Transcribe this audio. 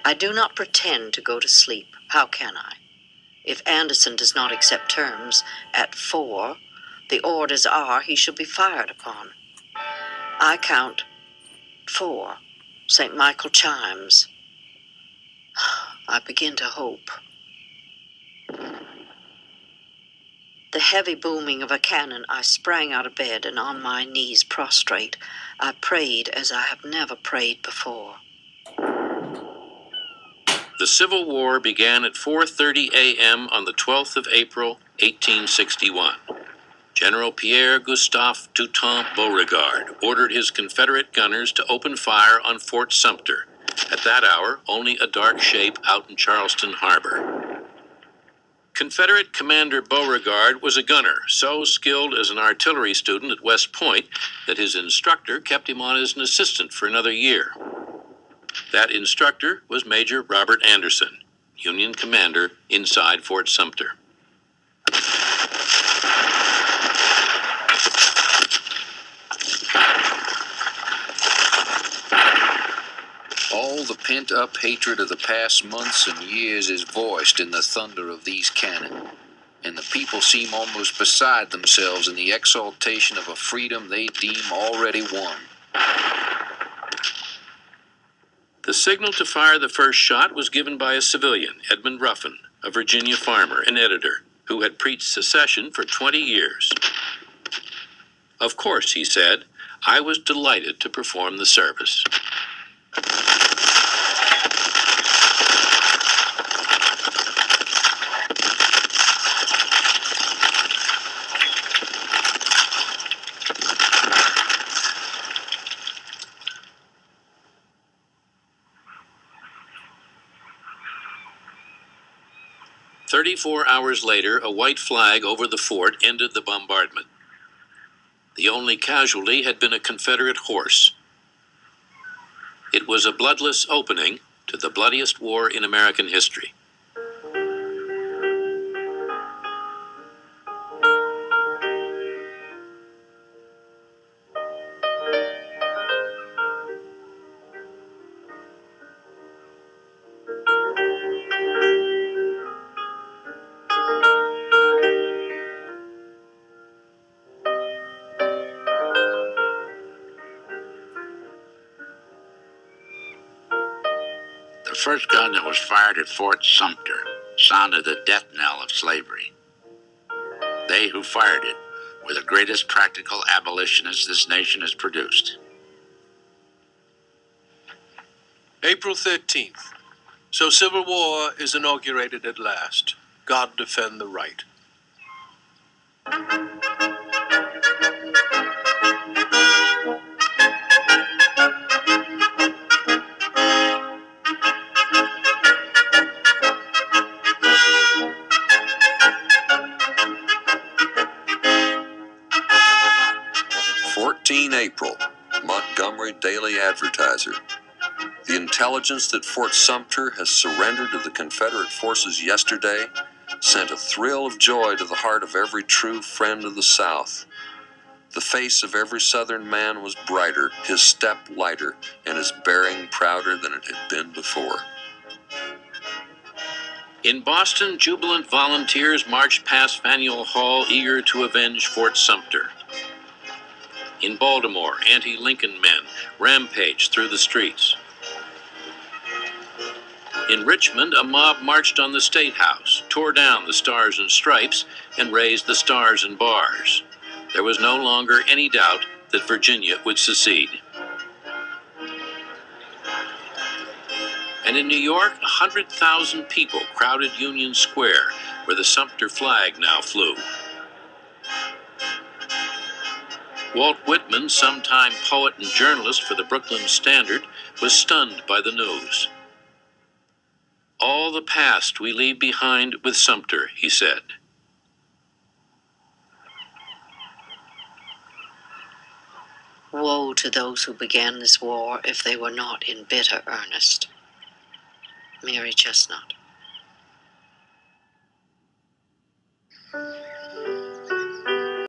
I do not pretend to go to sleep. How can I? If Anderson does not accept terms at 4, the orders are he shall be fired upon. I count 4. St. Michael chimes. I begin to hope. The heavy booming of a cannon, I sprang out of bed, and on my knees prostrate, I prayed as I have never prayed before. The Civil War began at 4:30 a.m. on the 12th of April, 1861. General Pierre-Gustave Toutant Beauregard ordered his Confederate gunners to open fire on Fort Sumter, at that hour only a dark shape out in Charleston Harbor. Confederate Commander Beauregard was a gunner, so skilled as an artillery student at West Point that his instructor kept him on as an assistant for another year. That instructor was Major Robert Anderson, Union commander inside Fort Sumter. All the pent-up hatred of the past months and years is voiced in the thunder of these cannon, and the people seem almost beside themselves in the exaltation of a freedom they deem already won. The signal to fire the first shot was given by a civilian, Edmund Ruffin, a Virginia farmer and editor, who had preached secession for 20 years. Of course, he said, I was delighted to perform the service. "34 hours later, a white flag over the fort ended the bombardment. The only casualty had been a Confederate horse. It was a bloodless opening to the bloodiest war in American history. The first gun that was fired at Fort Sumter sounded the death knell of slavery. They who fired it were the greatest practical abolitionists this nation has produced. April 13th. So Civil War is inaugurated at last. God defend the right. April, Montgomery Daily Advertiser. The intelligence that Fort Sumter has surrendered to the Confederate forces yesterday sent a thrill of joy to the heart of every true friend of the South. The face of every Southern man was brighter, his step lighter, and his bearing prouder than it had been before. In Boston, jubilant volunteers marched past Faneuil Hall, eager to avenge Fort Sumter. In Baltimore, anti-Lincoln men rampaged through the streets. In Richmond, a mob marched on the State House, tore down the Stars and Stripes, and raised the Stars and Bars. There was no longer any doubt that Virginia would secede. And in New York, 100,000 people crowded Union Square, where the Sumter flag now flew. Walt Whitman, sometime poet and journalist for the Brooklyn Standard, was stunned by the news. "All the past we leave behind with Sumter," he said. Woe to those who began this war if they were not in bitter earnest. Mary Chestnut.